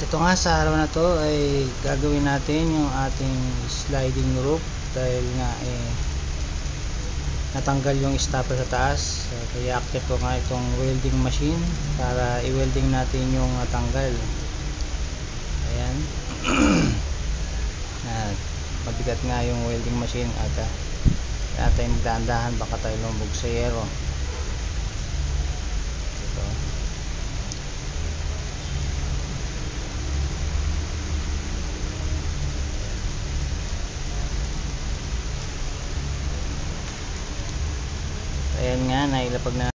Ito nga, sa araw na to ay gagawin natin yung ating sliding roof dahil nga natanggal yung stopper sa taas. Kaya akit ko nga itong welding machine para i-welding natin yung natanggal. Ayan. Mabigat nga yung welding machine at kaya tayo magdahan-dahan, baka tayo lumubog sa yero. Ito. Ayan nga, nailapag na.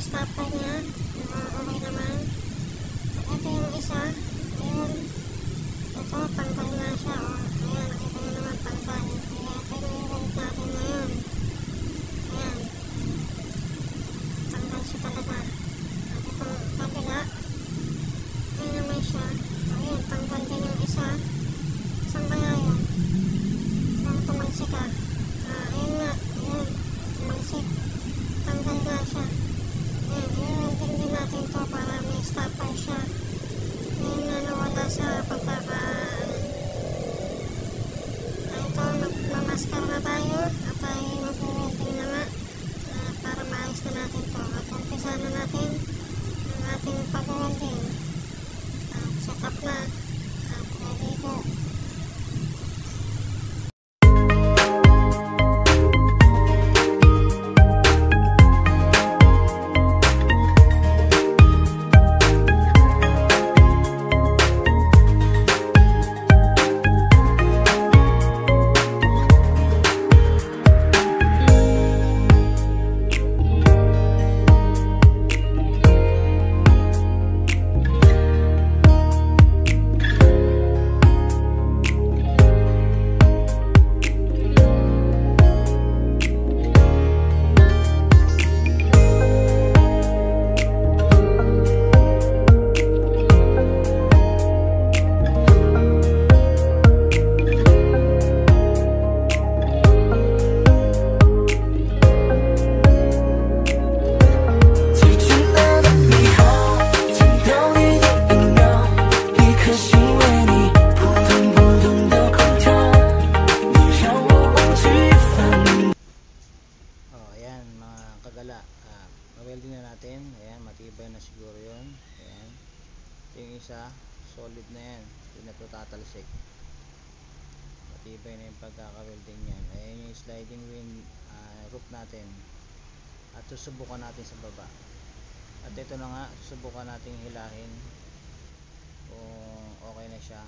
Stopper niya, okay naman. Ito yung isa, ayun, ito tanggal na siya, ayan, nakita nyo naman tanggal. Kaya ito yung rent natin ngayon, ayan, tanggal siya talaga. At itong kabila, ayun naman siya, ayun, tanggal din yung isa. Saan kaya yun? Kung tumansik ka, ayun nga, ayun, tumansik, tanggal na siya. I-welding din natin to para may stopper siya. Ngayon na nawala sa pagkaka ito, magmamaskara na tayo at ay mag-welding na nga para maayos na natin to at umpisa na natin ang ating pag-welding. Set up na at ready go. Welding na natin. Ayan, matibay na siguro yun. Ayan. Ito yung isa, solid na yan, hindi na ito tatalsik. Matibay na yung pagkaka-welding yan. Ayan yung sliding roof natin at susubukan natin sa baba. At ito na nga, susubukan natin hilahin kung okay na siya.